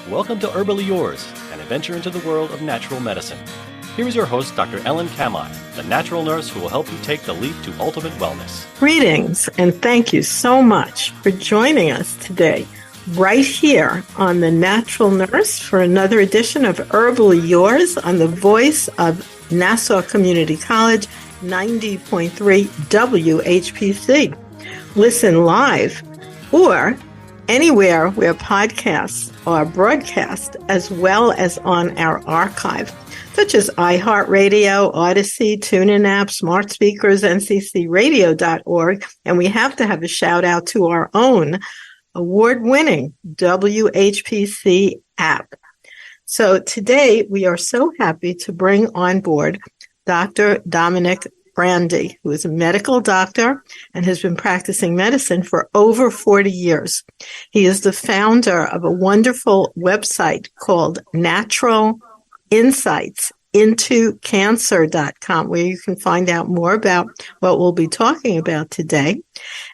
Welcome to Herbally Yours, an adventure into the world of natural medicine. Here is your host, Dr. Ellen Kamai, the natural nurse who will help you take the leap to ultimate wellness. Greetings, and thank you so much for joining us today, right here on The Natural Nurse for another edition of Herbally Yours on the voice of Nassau Community College, 90.3 WHPC. Listen live or anywhere where podcasts are broadcast, as well as on our archive, such as iHeartRadio, Odyssey, TuneIn app, smart speakers, nccradio.org. And we have to have a shout out to our own award-winning WHPC app. So today we are so happy to bring on board Dr. Dominic, Brandy, who is a medical doctor and has been practicing medicine for over 40 years. He is the founder of a wonderful website called Natural Insights into Cancer.com, where you can find out more about what we'll be talking about today.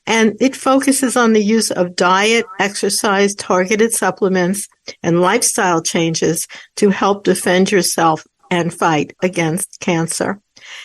And it focuses on the use of diet, exercise, targeted supplements, and lifestyle changes to help defend yourself and fight against cancer.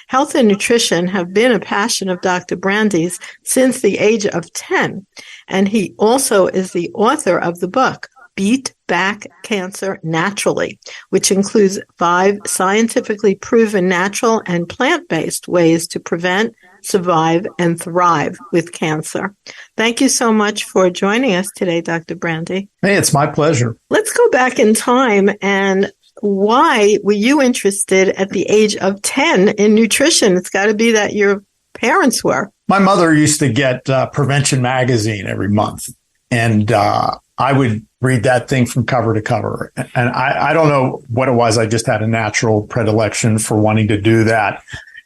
Health and nutrition have been a passion of Dr. Brandy's since the age of 10, and he also is the author of the book, Beat Back Cancer Naturally, which includes 5 scientifically proven natural and plant-based ways to prevent, survive, and thrive with cancer. Thank you so much for joining us today, Dr. Brandy. Hey, it's my pleasure. Let's go back in time and why were you interested at the age of 10 in nutrition? It's got to be that your parents were. My mother used to get Prevention magazine every month, and I would read that thing from cover to cover. And I don't know what it was. I just had a natural predilection for wanting to do that.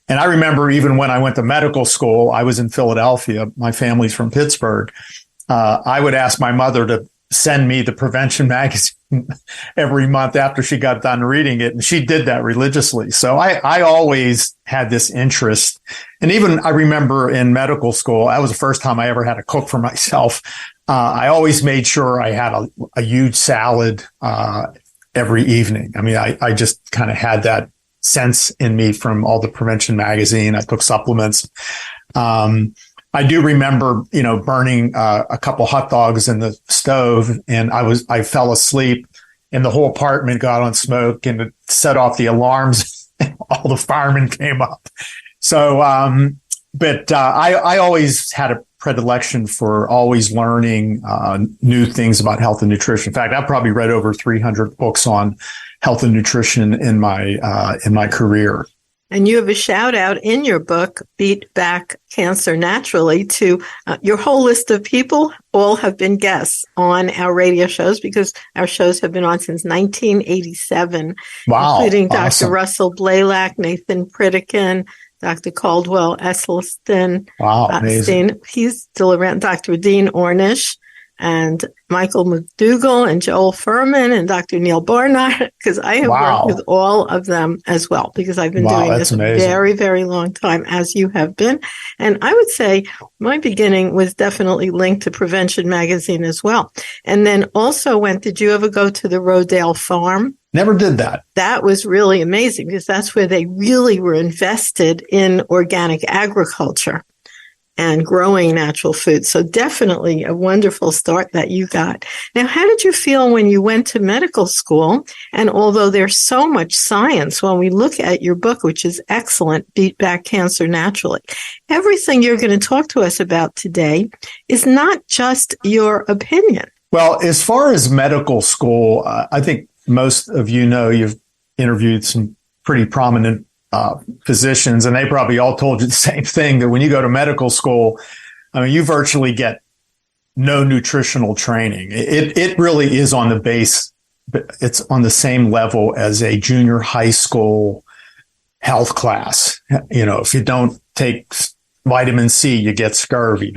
And I remember even when I went to medical school, I was in Philadelphia. My family's from Pittsburgh. I would ask my mother to send me the Prevention magazine every month after she got done reading it. And she did that religiously. So I always had this interest. And even I remember in medical school, that was the first time I ever had to cook for myself. I always made sure I had a huge salad every evening. I mean, I just kind of had that sense in me from all the Prevention magazine. I took supplements. I do remember, burning a couple hot dogs in the stove, and I fell asleep, and the whole apartment got on smoke, and it set off the alarms, and all the firemen came up. So, but I always had a predilection for always learning new things about health and nutrition. In fact, I've probably read over 300 books on health and nutrition in my career. And you have a shout out in your book, Beat Back Cancer Naturally, to your whole list of people. All have been guests on our radio shows because our shows have been on since 1987, including Dr. Russell Blaylock, Nathan Pritikin, Dr. Caldwell Esselstyn. Wow, amazing. He's still around. Dr. Dean Ornish and Michael McDougall and Joel Furman and Dr. Neil Barnard, because I have worked with all of them as well, because I've been doing this a very, very long time, as you have been. And I would say my beginning was definitely linked to Prevention magazine as well. And then also did you ever go to the Rodale Farm? Never did that. That was really amazing because that's where they really were invested in organic agriculture and growing natural food. So definitely a wonderful start that you got. Now, how did you feel when you went to medical school? And although there's so much science, when we look at your book, which is excellent, Beat Back Cancer Naturally, everything you're going to talk to us about today is not just your opinion. Well, as far as medical school, I think most of you've interviewed some pretty prominent physicians, and they probably all told you the same thing, that when you go to medical school, I mean, you virtually get no nutritional training. It really is on the base, it's on the same level as a junior high school health class. If you don't take vitamin C, you get scurvy. If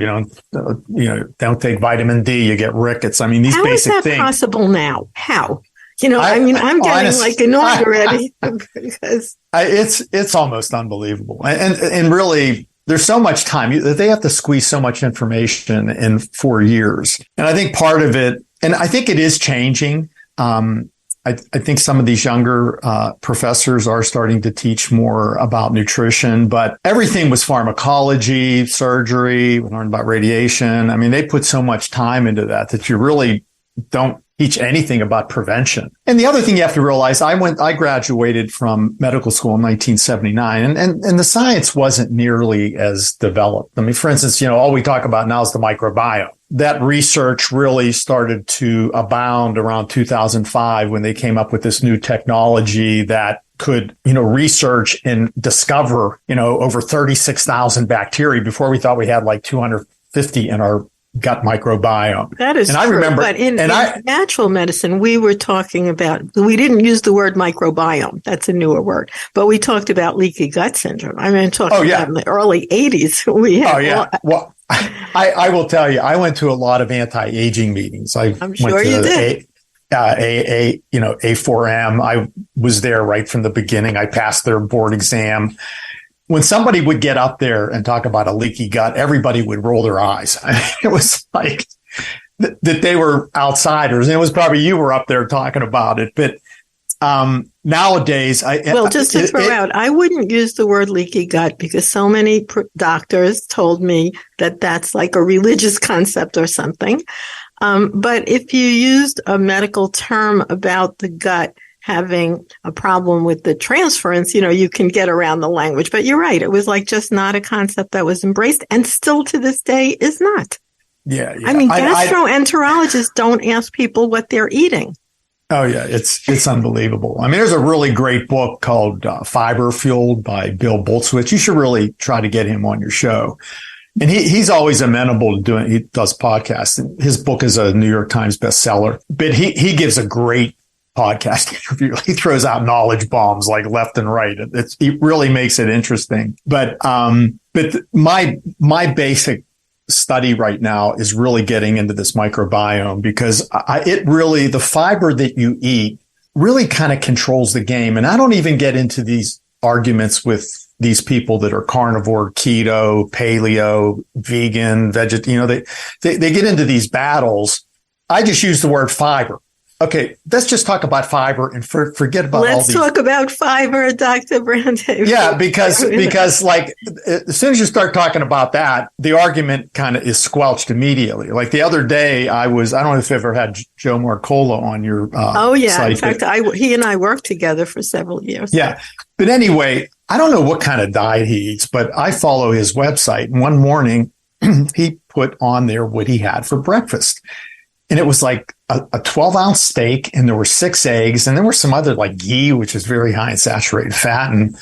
you don't take vitamin D, you get rickets. I mean, these basic things. How is that possible now? How? I'm getting like annoyed already because it's almost unbelievable. And really, there's so much time that they have to squeeze so much information in 4 years. And I think part of it, and I think it is changing, I think some of these younger professors are starting to teach more about nutrition, but everything was pharmacology, surgery. We learned about radiation. I mean, they put so much time into that you really don't teach anything about prevention. And the other thing you have to realize, I graduated from medical school in 1979, and the science wasn't nearly as developed. I mean, for instance, all we talk about now is the microbiome. That research really started to abound around 2005 when they came up with this new technology that could, research and discover, over 36,000 bacteria before we thought we had like 250 in our gut microbiome. That is true. I remember, but in natural medicine, we were talking about, we didn't use the word microbiome. That's a newer word, but we talked about leaky gut syndrome. I mean, about in the early 80s. Well, I will tell you, I went to a lot of anti-aging meetings. I'm sure you did. A4M. I was there right from the beginning. I passed their board exam. When somebody would get up there and talk about a leaky gut, everybody would roll their eyes. It was like that they were outsiders. And it was probably you were up there talking about it. But nowadays, just to throw out, I wouldn't use the word leaky gut because so many doctors told me that that's like a religious concept or something. But if you used a medical term about the gut having a problem with the transference, you can get around the language. But you're right. It was like just not a concept that was embraced and still to this day is not. Yeah. I mean, gastroenterologists don't ask people what they're eating. Oh, yeah. It's unbelievable. I mean, there's a really great book called Fiber Fueled by Bill Boltzwitz. You should really try to get him on your show. And he's always amenable to he does podcasts. His book is a New York Times bestseller, but he gives a great podcast interview. He throws out knowledge bombs like left and right. It really makes it interesting. But my basic study right now is really getting into this microbiome because the fiber that you eat really kind of controls the game. And I don't even get into these arguments with these people that are carnivore, keto, paleo, vegan, vegetarian. They get into these battles. I just use the word fiber. Okay, let's just talk about fiber and forget about all these. Let's talk about fiber, Dr. Brandy. Yeah, because like as soon as you start talking about that, the argument kind of is squelched immediately. Like the other day, I don't know if you've ever had Joe Marcola on your site. In fact, he and I worked together for several years. Yeah, but anyway, I don't know what kind of diet he eats, but I follow his website. And one morning, he put on there what he had for breakfast. And it was like a 12-ounce steak, and there were 6 eggs, and there were some other like ghee, which is very high in saturated fat. And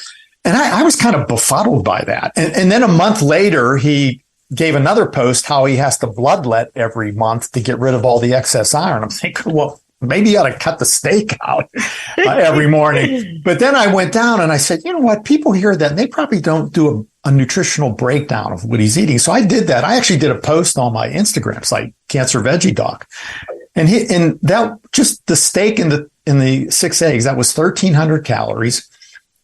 I was kind of befuddled by that. And then a month later, he gave another post how he has to bloodlet every month to get rid of all the excess iron. I'm thinking, well, maybe you ought to cut the steak out every morning. But then I went down and I said, you know what? People hear that and they probably don't do a nutritional breakdown of what he's eating. So I did that. I actually did a post on my Instagram site, Cancer Veggie Doc. And that just the steak and the 6 eggs, that was 1,300 calories.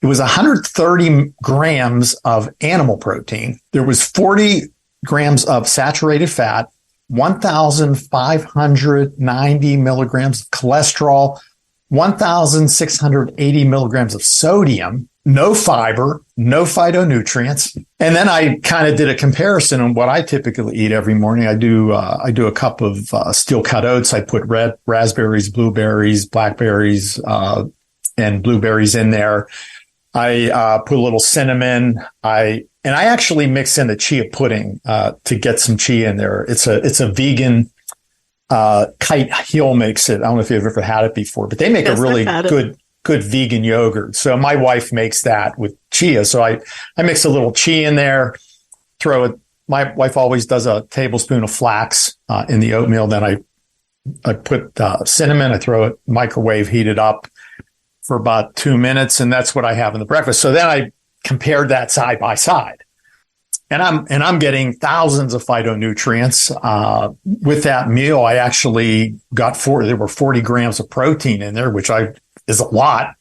It was 130 grams of animal protein. There was 40 grams of saturated fat, 1,590 milligrams of cholesterol, 1,680 milligrams of sodium, no fiber, no phytonutrients. And then I kind of did a comparison on what I typically eat every morning. I do a cup of steel cut oats. I put red raspberries, blueberries, blackberries, and blueberries in there. I put a little cinnamon. I actually mix in the chia pudding to get some chia in there. It's a vegan. Kite Hill makes it. I don't know if you've ever had it before, but they make a really good vegan yogurt. So my wife makes that with chia. So I mix a little chia in there, throw it. My wife always does a tablespoon of flax in the oatmeal. Then I put cinnamon. I throw it microwave, heat it up for about 2 minutes, and that's what I have in the breakfast. So then I compared that side by side. And I'm getting thousands of phytonutrients. With that meal, I actually got there were 40 grams of protein in there, which is a lot.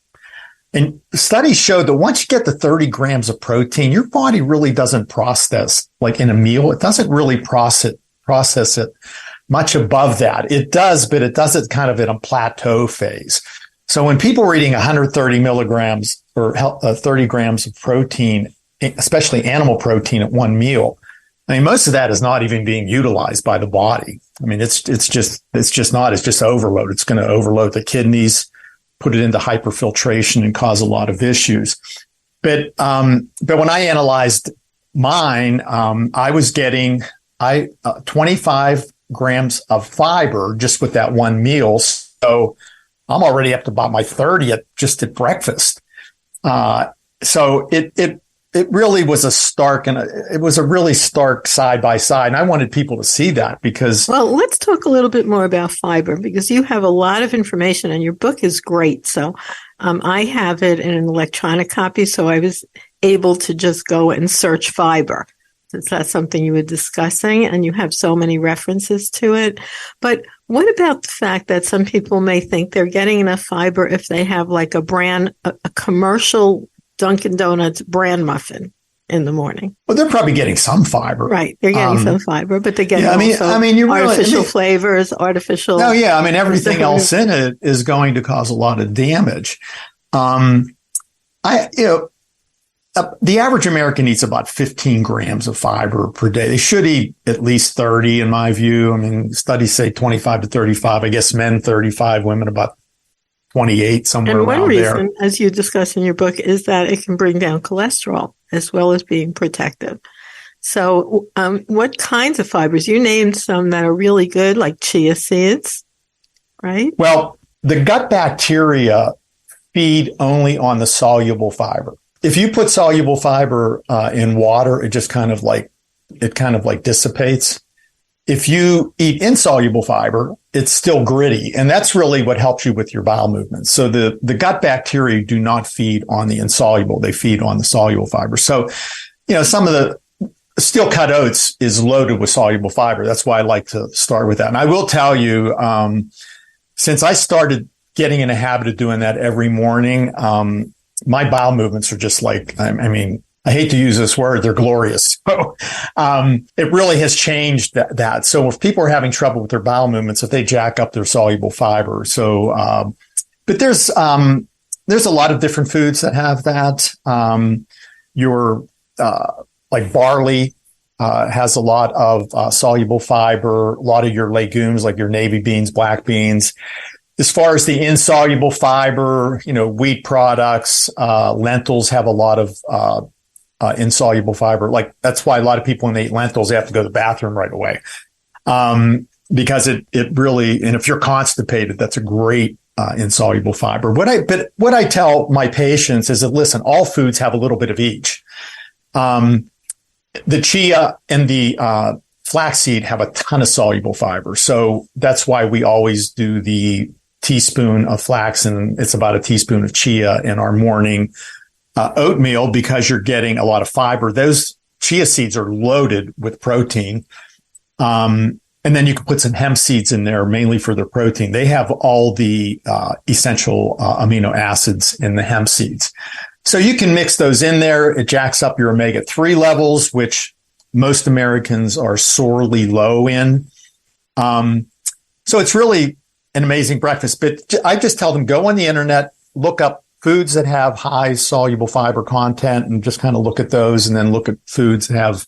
And studies showed that once you get to 30 grams of protein, your body really doesn't process, like in a meal, it doesn't really process it much above that. It does, but it does it kind of in a plateau phase. So when people are eating 130 milligrams or 30 grams of protein, especially animal protein at one meal, I mean, most of that is not even being utilized by the body. I mean, it's just overload. It's going to overload the kidneys, put it into hyperfiltration and cause a lot of issues. But when I analyzed mine, I was getting 25 grams of fiber just with that one meal. So I'm already up to about my 30th just at breakfast. So it really was a really stark side by side. And I wanted people to see that because. Well, let's talk a little bit more about fiber because you have a lot of information and your book is great. So I have it in an electronic copy. So I was able to just go and search fiber. Since that's something you were discussing and you have so many references to it. But what about the fact that some people may think they're getting enough fiber if they have like a commercial Dunkin' Donuts bran muffin in the morning? Well, they're probably getting some fiber. Right. They're getting some fiber, but they're getting artificial flavors, artificial. No, yeah. I mean, everything else in it is going to cause a lot of damage. The average American eats about 15 grams of fiber per day. They should eat at least 30, in my view. I mean, studies say 25 to 35. I guess men 35, women about 28, somewhere around there. And one reason, as you discuss in your book, is that it can bring down cholesterol as well as being protective. So what kinds of fibers? You named some that are really good, like chia seeds, right? Well, the gut bacteria feed only on the soluble fiber. If you put soluble fiber in water, it just kind of like dissipates. If you eat insoluble fiber, it's still gritty. And that's really what helps you with your bowel movements. So the gut bacteria do not feed on the insoluble. They feed on the soluble fiber. So, some of the steel cut oats is loaded with soluble fiber. That's why I like to start with that. And I will tell you, since I started getting in a habit of doing that every morning, my bowel movements are just like, I hate to use this word, they're glorious. So, it really has changed that. So if people are having trouble with their bowel movements, if they jack up their soluble fiber. So, but there's a lot of different foods that have that. Like barley, has a lot of, soluble fiber, a lot of your legumes, like your navy beans, black beans. As far as the insoluble fiber, wheat products, lentils have a lot of insoluble fiber. Like that's why a lot of people, when they eat lentils, they have to go to the bathroom right away. Because it really, and if you're constipated, that's a great insoluble fiber. But what I tell my patients is that, listen, all foods have a little bit of each. The chia and the flaxseed have a ton of soluble fiber. So that's why we always do the teaspoon of flax and it's about a teaspoon of chia in our morning oatmeal because you're getting a lot of fiber. Those chia seeds are loaded with protein. And then you can put some hemp seeds in there mainly for their protein. They have all the essential amino acids in the hemp seeds. So you can mix those in there. It jacks up your omega-3 levels, which most Americans are sorely low in. So it's really an amazing breakfast. But I just tell them, go on the internet, look up foods that have high soluble fiber content and just kind of look at those, and then look at foods that have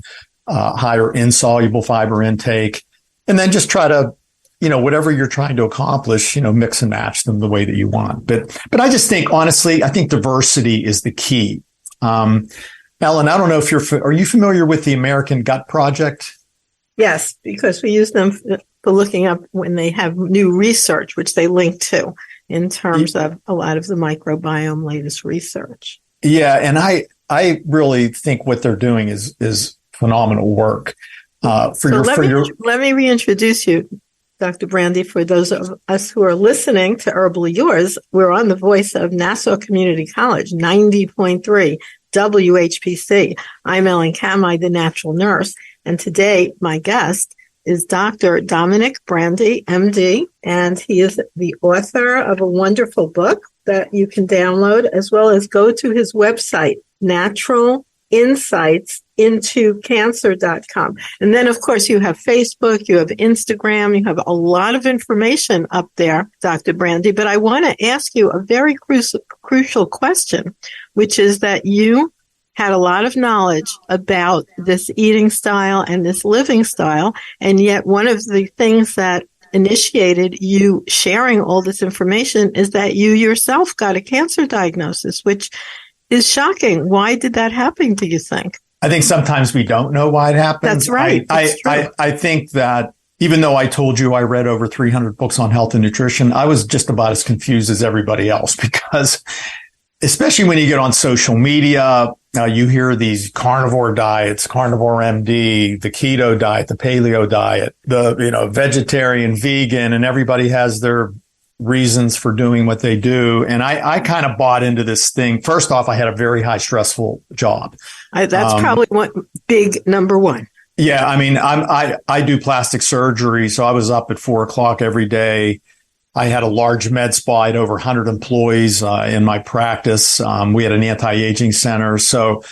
higher insoluble fiber intake. And then just try to, whatever you're trying to accomplish, mix and match them the way that you want. But I just think, honestly, I think diversity is the key. Ellen, I don't know if are you familiar with the American Gut Project? Yes, because we use them for looking up when they have new research, which they link to in terms of a lot of the microbiome latest research. Yeah, and I really think what they're doing is phenomenal work. Let me reintroduce you, Dr. Brandy, for those of us who are listening to Herbally Yours. We're on the voice of Nassau Community College, 90.3 WHPC. I'm Ellen Kamai, the natural nurse. And today my guest is Dr. Dominic Brandy, MD, and he is the author of a wonderful book that you can download, as well as go to his website, naturalinsights.com. intocancer.com. And then, of course, you have Facebook, you have Instagram, you have a lot of information up there, Dr. Brandy. But I want to ask you a very crucial question, which is that you had a lot of knowledge about this eating style and this living style. And yet one of the things that initiated you sharing all this information is that you yourself got a cancer diagnosis, which is shocking. Why did that happen, do you think? I think sometimes we don't know why it happens. That's right. I think that even though I told you I read over 300 books on health and nutrition, I was just about as confused as everybody else, because especially when you get on social media, you hear these carnivore diets, carnivore MD, the keto diet, the paleo diet, the vegetarian, vegan, and everybody has their reasons for doing what they do. And I kind of bought into this thing. First off, I had a very high stressful job. That's probably big number one. Yeah. I mean, I do plastic surgery. So I was up at 4:00 every day. I had a large med spa. I had over 100 employees in my practice. We had an anti-aging center. So,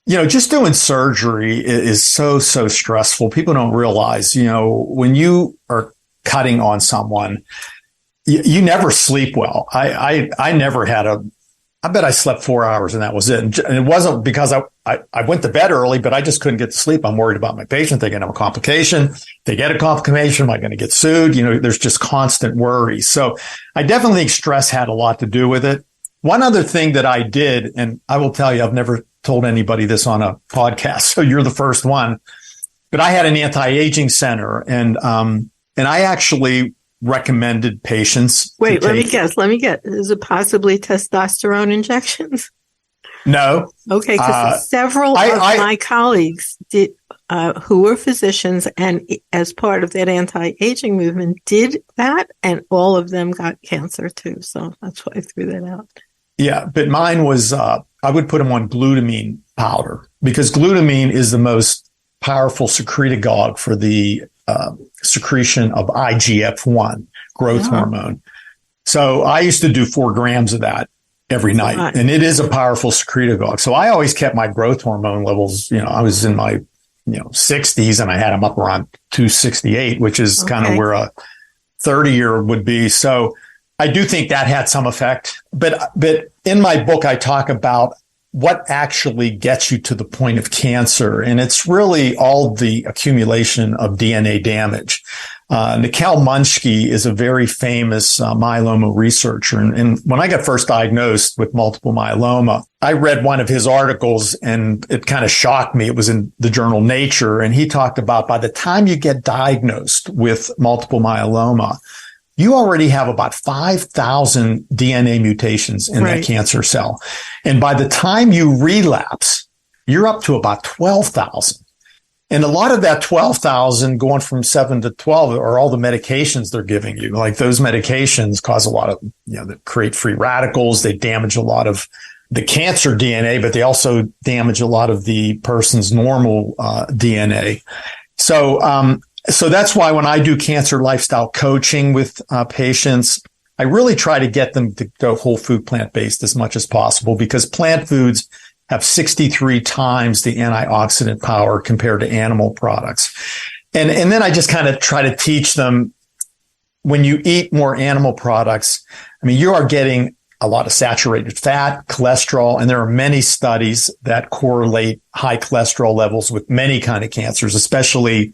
just doing surgery is so stressful. People don't realize, when you are cutting on someone, you never sleep well. I never had I bet I slept 4 hours and that was it. And it wasn't because I went to bed early, but I just couldn't get to sleep. I'm worried about my patient. They're going to have a complication. They get a complication. Am I going to get sued? There's just constant worry. So I definitely think stress had a lot to do with it. One other thing that I did, and I will tell you, I've never told anybody this on a podcast, so you're the first one, but I had an anti-aging center, and I actually recommended patients. Wait, let me guess. Is it possibly testosterone injections? No. Okay, because several of my colleagues did, who were physicians and as part of that anti-aging movement did that, and all of them got cancer too. So that's why I threw that out. Yeah, but mine was, I would put them on glutamine powder, because glutamine is the most powerful secretagogue for the secretion of IGF-1, growth hormone. So I used to do 4 grams of that every night, and it is a powerful secretagogue. So I always kept my growth hormone levels, I was in my, 60s, and I had them up around 268, which is kind of where a 30-year would be. So I do think that had some effect. But in my book, I talk about what actually gets you to the point of cancer. And it's really all the accumulation of DNA damage. Mikhail Munchki is a very famous myeloma researcher. And when I got first diagnosed with multiple myeloma, I read one of his articles and it kind of shocked me. It was in the journal Nature. And he talked about by the time you get diagnosed with multiple myeloma, you already have about 5,000 DNA mutations in that cancer cell. And by the time you relapse, you're up to about 12,000. And a lot of that 12,000 going from 7 to 12 are all the medications they're giving you. Like those medications cause a lot of, they create free radicals. They damage a lot of the cancer DNA, but they also damage a lot of the person's normal DNA. So that's why when I do cancer lifestyle coaching with patients, I really try to get them to go whole food plant-based as much as possible, because plant foods have 63 times the antioxidant power compared to animal products. And then I just kind of try to teach them, when you eat more animal products, you are getting a lot of saturated fat, cholesterol, and there are many studies that correlate high cholesterol levels with many kind of cancers, especially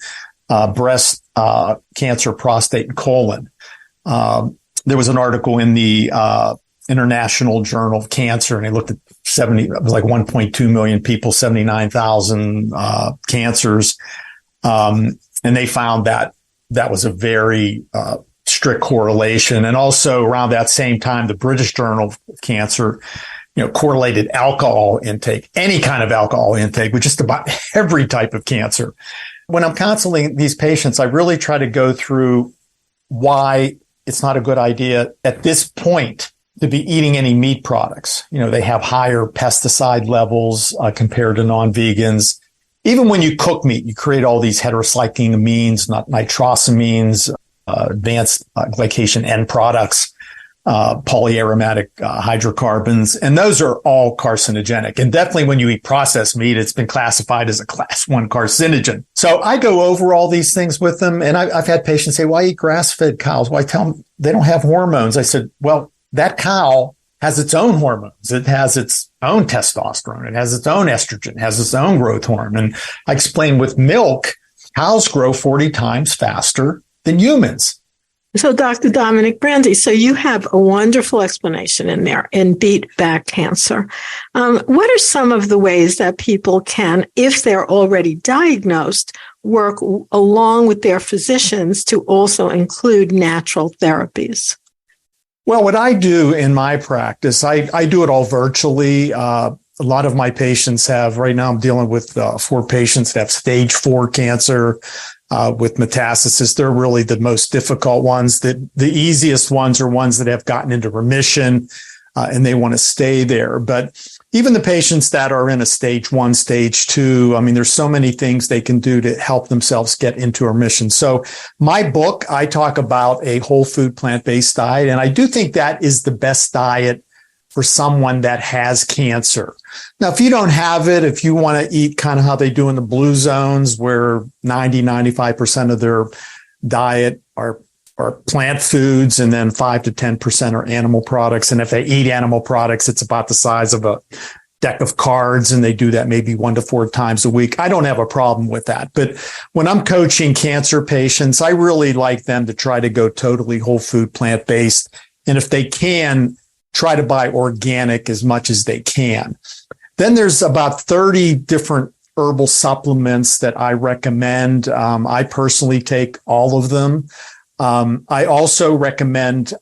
breast cancer, prostate, and colon. There was an article in the International Journal of Cancer, and they looked at it was like 1.2 million people, 79,000 cancers. And they found that was a very strict correlation. And also around that same time, the British Journal of Cancer, correlated alcohol intake, any kind of alcohol intake, with just about every type of cancer. When I'm counseling these patients, I really try to go through why it's not a good idea at this point to be eating any meat products. They have higher pesticide levels compared to non-vegans. Even when you cook meat, you create all these heterocyclic amines, not nitrosamines, advanced glycation end products. polyaromatic hydrocarbons, and those are all carcinogenic. And definitely when you eat processed meat, it's been classified as a class 1 carcinogen. So I go over all these things with them. And I've had patients say, why eat grass-fed cows? Well, I tell them they don't have hormones. I said, well, that cow has its own hormones. It has its own testosterone. It has its own estrogen, has its own growth hormone. And I explain with milk, cows grow 40 times faster than humans. So, Dr. Dominic, Brandy, so you have a wonderful explanation in there in beet back cancer. What are some of the ways that people can, if they're already diagnosed, work along with their physicians to also include natural therapies? Well, what I do in my practice, I do it all virtually. A lot of my patients have, right now I'm dealing with 4 patients that have stage 4 cancer. With metastasis, they're really the most difficult ones. The easiest ones are ones that have gotten into remission and they want to stay there. But even the patients that are in a stage 1, stage 2, I mean, there's so many things they can do to help themselves get into remission. So my book, I talk about a whole food plant-based diet, and I do think that is the best diet for someone that has cancer. Now, if you don't have it, if you want to eat kind of how they do in the blue zones where 95% of their diet are plant foods and then 5 to 10% are animal products. And if they eat animal products, it's about the size of a deck of cards and they do that maybe 1 to 4 times a week. I don't have a problem with that. But when I'm coaching cancer patients, I really like them to try to go totally whole food plant-based. And if they can, try to buy organic as much as they can. Then there's about 30 different herbal supplements that I recommend. I personally take all of them. I also recommend,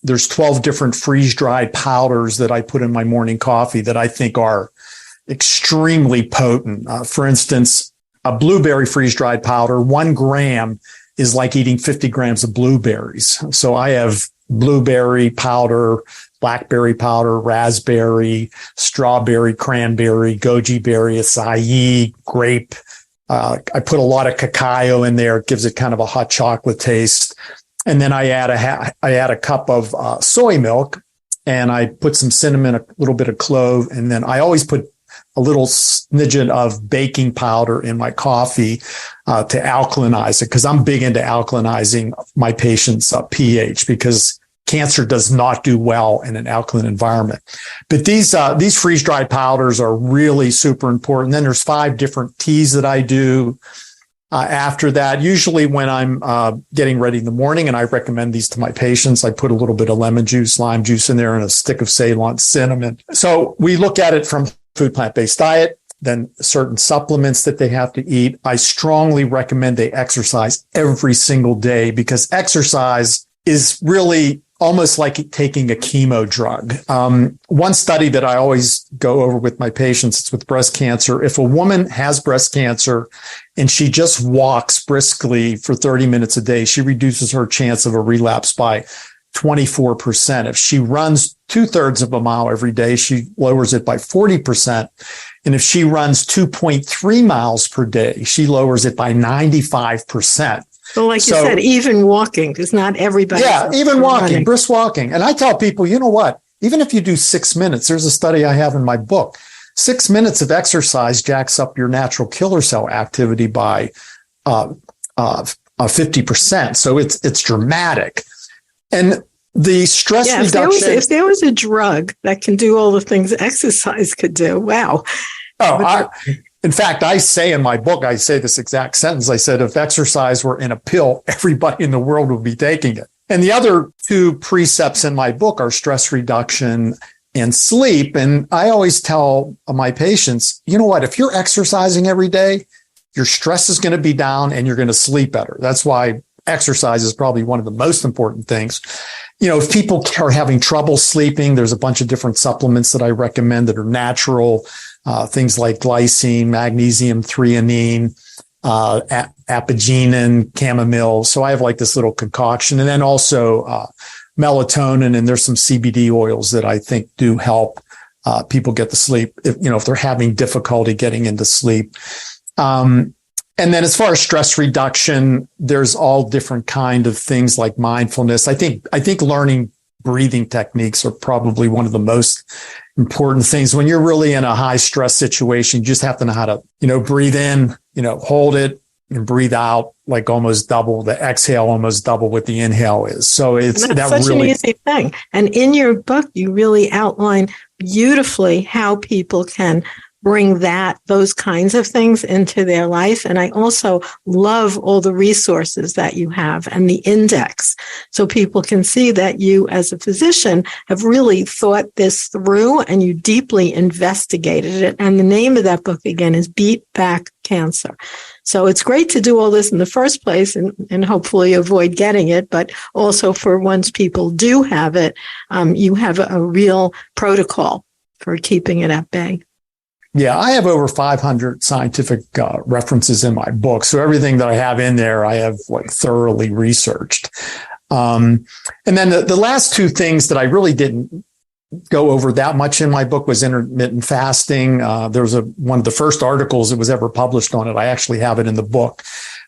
there's 12 different freeze-dried powders that I put in my morning coffee that I think are extremely potent. For instance, a blueberry freeze-dried powder, 1 gram is like eating 50 grams of blueberries. So I have blueberry powder, blackberry powder, raspberry, strawberry, cranberry, goji berry, acai, grape. I put a lot of cacao in there. It gives it kind of a hot chocolate taste. And then I add a cup of soy milk, and I put some cinnamon, a little bit of clove, and then I always put a little smidgen of baking powder in my coffee to alkalinize it, because I'm big into alkalinizing my patients' pH, because cancer does not do well in an alkaline environment. But these freeze-dried powders are really super important. Then there's 5 different teas that I do after that. Usually when I'm getting ready in the morning, and I recommend these to my patients, I put a little bit of lemon juice, lime juice in there, and a stick of Ceylon cinnamon. So we look at it from food plant-based diet, then certain supplements that they have to eat. I strongly recommend they exercise every single day, because exercise is really almost like taking a chemo drug. One study that I always go over with my patients, it's with breast cancer. If a woman has breast cancer and she just walks briskly for 30 minutes a day, she reduces her chance of a relapse by 24%. If she runs 2/3 of a mile every day, she lowers it by 40%. And if she runs 2.3 miles per day, she lowers it by 95%. So like you said, even walking, because not everybody. Yeah, even walking, brisk walking. And I tell people, you know what? Even if you do 6 minutes, there's a study I have in my book. 6 minutes of exercise jacks up your natural killer cell activity by 50%. So it's dramatic. And the stress reduction. If there was a drug that can do all the things exercise could do, wow. In fact, I say in my book, I say this exact sentence. I said, if exercise were in a pill, everybody in the world would be taking it. And the other 2 precepts in my book are stress reduction and sleep. And I always tell my patients, you know what, if you're exercising every day, your stress is going to be down and you're going to sleep better. That's why exercise is probably one of the most important things. You know, if people are having trouble sleeping, there's a bunch of different supplements that I recommend that are natural. Things like glycine, magnesium, threonine, apigenin, chamomile. So I have like this little concoction, and then also melatonin, and there's some CBD oils that I think do help people get to sleep if they're having difficulty getting into sleep. And then as far as stress reduction, there's all different kind of things like mindfulness. I think learning breathing techniques are probably one of the most important things. When you're really in a high stress situation, you just have to know how to, breathe in, hold it and breathe out, like almost double the exhale, almost double what the inhale is. So it's such an easy thing. And in your book, you really outline beautifully how people can bring those kinds of things into their life. And I also love all the resources that you have and the index, so people can see that you as a physician have really thought this through and you deeply investigated it. And the name of that book again is Beat Back Cancer. So it's great to do all this in the first place and hopefully avoid getting it, but also for once people do have it, you have a real protocol for keeping it at bay. Yeah, I have over 500 scientific references in my book. So everything that I have in there, I have thoroughly researched. And then the last two things that I really didn't go over that much in my book was intermittent fasting. There was one of the first articles that was ever published on it. I actually have it in the book,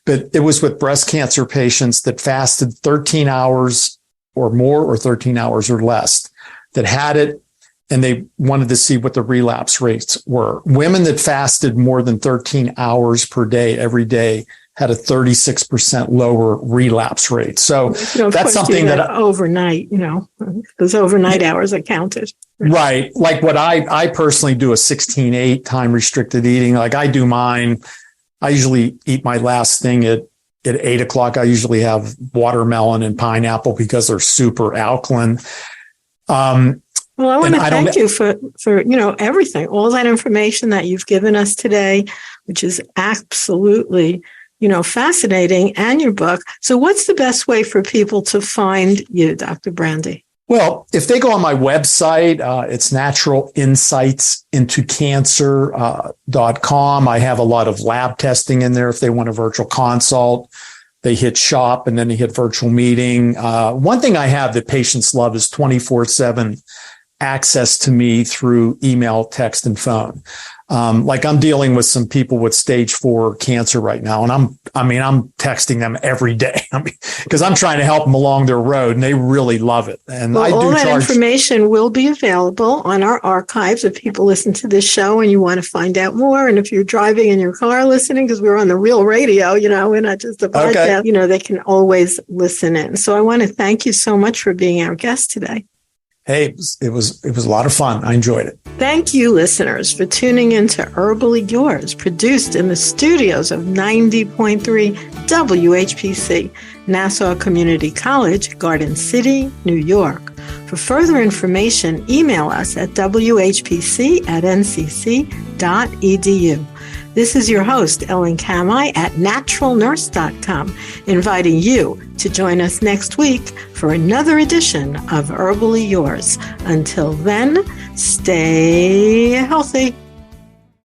but it was with breast cancer patients that fasted 13 hours or more or 13 hours or less that had it. And they wanted to see what the relapse rates were. Women that fasted more than 13 hours per day, every day, had a 36% lower relapse rate. So that's something that overnight, those overnight hours are counted. Right. Like what I personally do a 16-8 time restricted eating. Like I do mine. I usually eat my last thing at 8 o'clock. I usually have watermelon and pineapple because they're super alkaline. Well, I want to thank you for everything, all that information that you've given us today, which is absolutely, fascinating, and your book. So what's the best way for people to find you, Dr. Brandy? Well, if they go on my website, it's naturalinsightsintocancer.com. I have a lot of lab testing in there. If they want a virtual consult, they hit shop and then they hit virtual meeting. One thing I have that patients love is 24/7 access to me through email, text, and phone. Like I'm dealing with some people with stage 4 cancer right now. And I'm texting them every day because I'm trying to help them along their road and they really love it. And all that information will be available on our archives if people listen to this show and you want to find out more. And if you're driving in your car listening, because we're on the real radio, we're not just a podcast, they can always listen in. So I want to thank you so much for being our guest today. Hey, it was a lot of fun. I enjoyed it. Thank you, listeners, for tuning in to Herbally Yours, produced in the studios of 90.3 WHPC, Nassau Community College, Garden City, New York. For further information, email us at whpc@ncc.edu. This is your host, Ellen Kamai at naturalnurse.com, inviting you to join us next week for another edition of Herbally Yours. Until then, stay healthy.